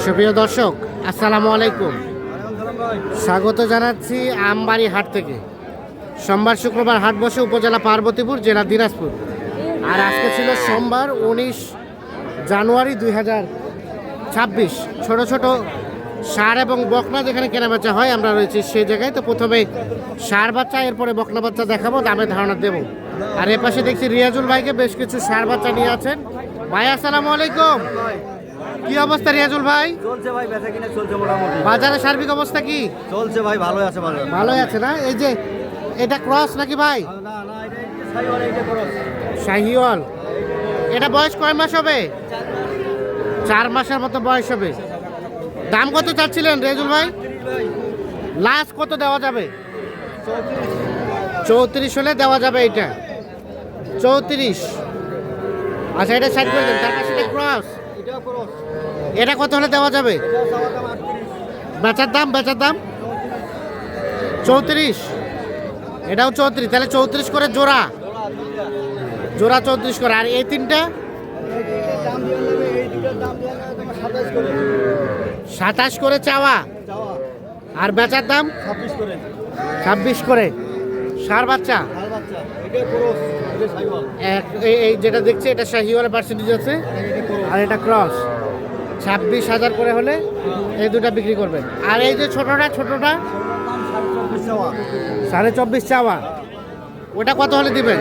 সুপ্রিয় দর্শক, আসসালামু আলাইকুম। স্বাগত জানাচ্ছি আমবাড়ি হাট থেকে। সোমবার শুক্রবার হাট বসে উপজেলা পার্বতীপুর, জেলা দিনাজপুর। আর আজকে ছিল সোমবার 19 জানুয়ারি 2026। ছোট ছোট ষাঁড় এবং বকনা যেখানে কেনাবেচা হয় আমরা রয়েছি সেই জায়গায়। তো প্রথমে ষাঁড় বাচ্চা, এরপরে বকনা বাচ্চা দেখাবো, দামে ধারণা দেবো। আর এ পাশে দেখছি রিয়াজুল ভাইকে বেশ কিছু ষাঁড় বাচ্চা নিয়ে আছেন। ভাই আসসালামু আলাইকুম। কি অবস্থা রিয়াজুল ভাই? চলছে ভাই, বেচা কিনা চলছে মোটামুটি। বাজারের সার্বিক অবস্থা কি? চলছে ভাই, ভালোই আছে বাজার। ভালোই আছে না? এই যে এটা ক্রস নাকি ভাই? না না, এটা সাইওয়াল, এটা খরচ। শাহিওয়াল। এটা বয়স কয় মাস হবে? 4 মাসের মতো বয়স হবে। দাম কত চাচ্ছিলেন রিয়াজুল ভাই? লাস্ট কত দেওয়া যাবে? 34 হলে দেওয়া যাবে। এটা 34। আচ্ছা, এটা সাইড করে দেন। তার পাশে এটা ক্রস। এটা খরচ। এটা কত হলে দেওয়া যাবে? এটা চাওয়া দাম 38। বেচার দাম 34। এটাও 34, তাহলে 34 করে জোড়া। জোড়া 34 করে। আর এই তিনটা দাম দিয়ে নেবে, এই দুটোর দাম দিয়ে নেবে তোমার 27 করে। 27 করে চাওয়া। চাওয়া আর বেচার দাম 26 করে। 26 করে। ষাঁড় বাচ্চা লাল বাচ্চা, এটা খরচ, এটা সাইওয়াল। এই যেটা দেখছি এটা শাহিওয়ালের পার্সেন্টেজ আছে, এটা খরচ। আর এটা ক্রস। 26,000 করে হলে এই দুটা বিক্রি করবেন। আর এই যে ছোটটা দাম 24 চাওয়া। 24.5 চাওয়া, ওটা কত হলে দিবেন?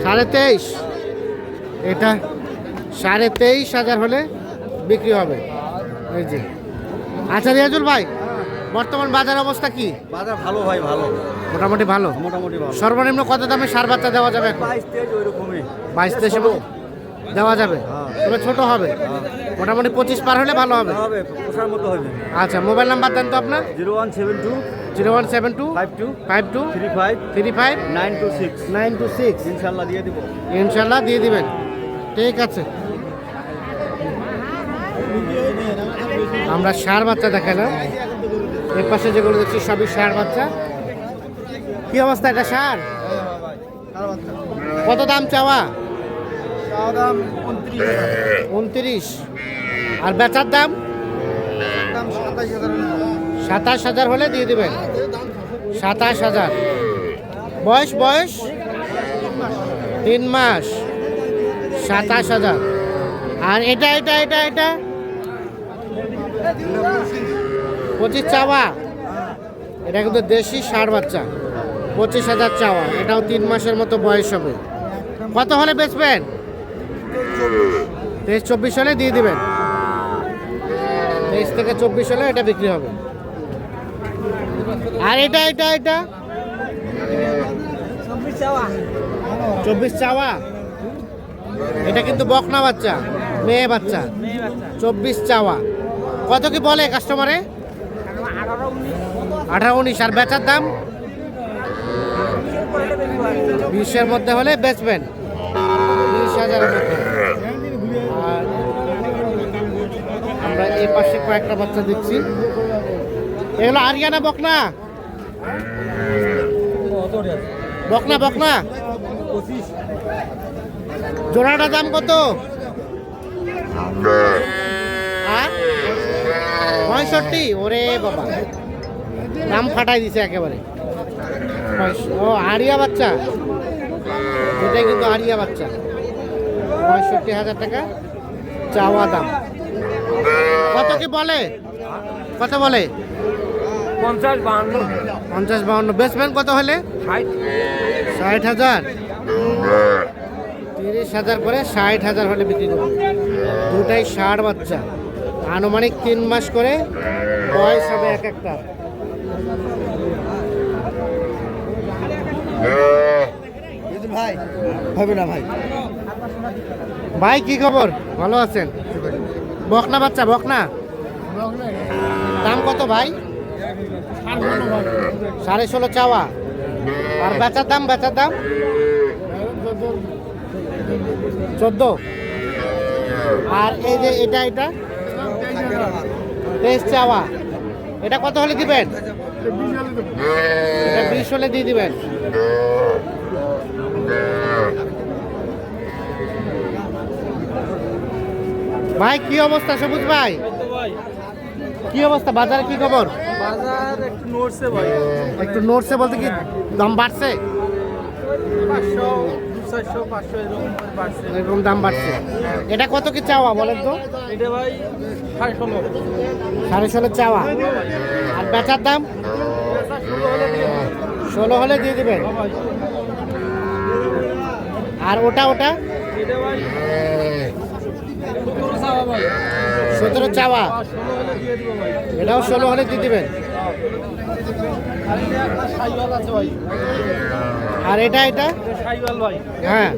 23.5। এটা 23,500 হলে বিক্রি হবে। এই যে। আচ্ছা রিয়াজুল ভাই, বর্তমান বাজার অবস্থা কি? বাজার ভালো ভাই, ভালো, মোটামুটি ভালো। মোটামুটি ভালো। সর্বনিম্ন কত দামে ষাঁড় বাচ্চা দেওয়া যাবে এখন? 22-23 ওইরকমই। 22-23 দেওয়া যাবে। তবে ছোট হবে, মোটামুটি 25 পার হলে ভালো হবে। হবে, পোষার মতো হবে। আচ্ছা, মোবাইল নাম্বার দেন তো আপনার। 0172 0172 52 52 35 35 926। 926। ইনশাল্লাহ দিয়ে দিব। ইনশাল্লাহ দিয়ে দিবেন। ঠিক আছে, আমরা ষাঁড় বাচ্চা দেখালাম। এর পাশে যেগুলো দেখছি সবই ষাঁড় বাচ্চা। কি অবস্থা? এটা ষাঁড় কত দাম চাওয়া? 29। আর বেচার দাম 27,000 হলে দিয়ে দিবেন। 27,000। বয়স 3 মাস। 27,000। আর এটা 25 চাওয়া। এটা কিন্তু দেশি ষাঁড় বাচ্চা। 25,000 চাওয়া। এটাও 3 মাসের মতো বয়স হবে। কত হলে বেচবেন? 23-24 হলে দিয়ে দিবেন। 23 থেকে 24 হলে এটা বিক্রি হবে। আর এটা 24 চাওয়া। এটা কিন্তু বকনা বাচ্চা, মেয়ে বাচ্চা। 24 চাওয়া। কত কি বলে কাস্টমারে? 18-19। আর বেচার দাম 20-এর মধ্যে হলে বেচবেন। 20,000-এর মধ্যে। আর আমরা এই পাশে কয়েকটা বাচ্চা দিচ্ছি। এগুলো আরিয়ানা বকনা। বকনা জোড়াটা দাম কত? 65। ওরে বাবা, দাম ফাটাই দিছে একেবারে। ও আরিয়া বাচ্চা, এটাই কিন্তু আরিয়া বাচ্চা। 65,000 টাকা চাওয়া দাম। কত কি বলে? কত বলে? 50-52। বেচবেন কত হলে? 60,000। 30,000 করে 60,000 হলে বিক্রি করবে। দুটাই ষাঁড় বাচ্চা, আনুমানিক 3 মাস করে বয়স হবে এক একটা। ভাই হবে না ভাই। ভাই কি খবর? ভালো আছেন? বকনা বাচ্চা, বকনা দাম কত ভাই? 16.5 চাওয়া। আর বেচার দাম 14। আর এই যে এটা 23 চাওয়া। এটা কত হলে দিবেন? এটা 20 হলে দিয়ে দিবেন। ভাই কি অবস্থা সবুজ ভাই? কি অবস্থা, বাজারে কি খবর? বাজার একটু নড়ছে ভাই, একটু নড়ছে বলতে কি দাম বাড়ছে? 500 400 500 এরকম করে বাড়ছে। এরকম দাম বাড়ছে। এটা কত কি চাওয়া বলেন তো? এটা ভাই 16.5 16.5 চাওয়া। আর বেচার দাম 16 হলে দিয়ে দিবেন। ভাই। আর ওটা এটা ভাই 17 চাওয়া ভাই, 17 চাওয়া। 16 হলে দিয়ে দিব ভাই। এটাও 16 হলে দিয়ে দিবেন। আর এটা একটা সাইওয়াল আছে ভাই, আর এটা এটা সাইওয়াল ভাই, হ্যাঁ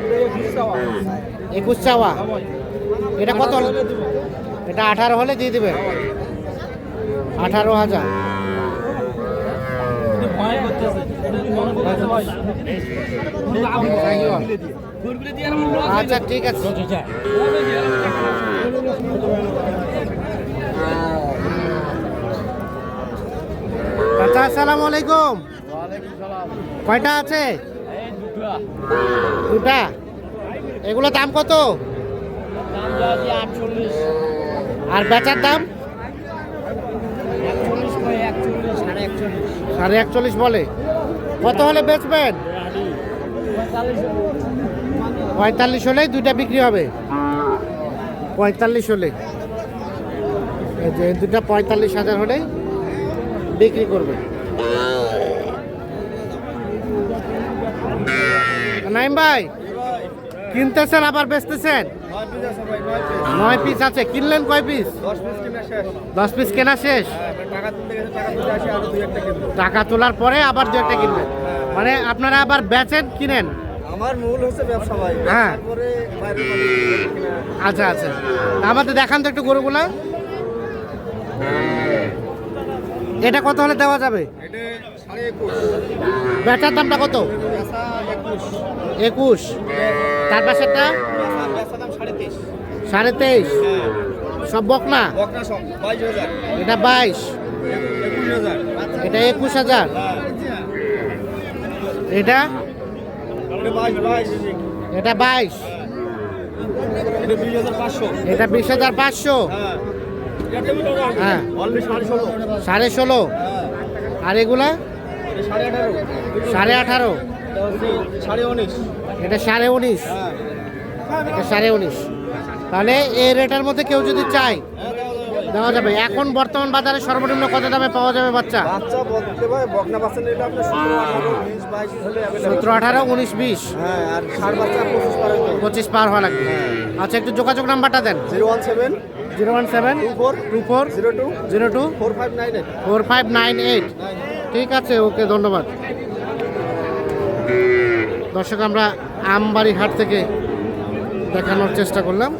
এটা 21 চাওয়া। 21 চাওয়া। হ্যাঁ ভাই, এটা কত? 18 হলে দিব। এটা 18 হলে দিয়ে দিবেন। 18,000। এটা ভয় করতেছে, এটা মন করতেছে ভাই। গরগুলি দিয়ে আর মন আচ্ছা ঠিক আছে। চাচা আসসালামু আলাইকুম। কয়টা আছে? দুটা। এগুলো দাম কত? আর বেচার দাম? 41.5 বলে। কত হলে বেচবেন? 45 হলেই দুইটা বিক্রি হবে। 45 হলে, এই যে এই দুটা 45,000 হলে বিক্রি করবে। নাইম ভাই কিনতেছেন আবার বেচতেছেন? 9 পিস আছে। কিনলেন কয় পিস? 10 পিস কেনা শেষ। টাকা তোলার পরে আবার দু একটা কিনবেন, মানে আপনারা আবার বেচেন কিনেন? আমার মূল হচ্ছে ব্যবসা ভাই, হ্যাঁ। তারপরে বাইরের কিনা। আচ্ছা আচ্ছা, আমাদের দেখান তো একটু গরুগুলা। এটা কত হলে দেওয়া যাবে? এটা 21.5, বেচার দামটা কত? 21। তার পাশেরটা বেচা দাম 23.5। 23.5। সব বকনা? বকনা সব 22,000, এটা 22, 21,000, এটা 21,000, এটা এটা 22, এটা 22, এটা 20,500, এটা 20,500। হ্যাঁ হ্যাঁ অনলি 16.5, 16.5। হ্যাঁ আর এগুলা এটা 18.5, 18.5, এটা হচ্ছে 19.5, এটা 19.5, হ্যাঁ এটা 19.5। তাহলে এই রেটের মধ্যে কেউ যদি চায় হ্যাঁ দেওয়া যাবে। এখন বর্তমান বাজারে সর্বনিম্ন কত দামে পাওয়া যাবে বাচ্চা? বাচ্চা বলতে ভাই বকনা বাচ্চা নিলে আপনার 17, 18, 20, 22 হলে available। 17, 18, 19, 20, হ্যাঁ আর ষাট বাচ্চা 25 পার হইতো। 25 পার হওয়া লাগবে। আচ্ছা একটু যোগাযোগ নাম্বারটা দেন। 017 017 24 24 02 02 4598। 4598। ঠিক আছে, ওকে, ধন্যবাদ। দর্শক আমরা আমবাড়ি হাট থেকে দেখানোর চেষ্টা করলাম।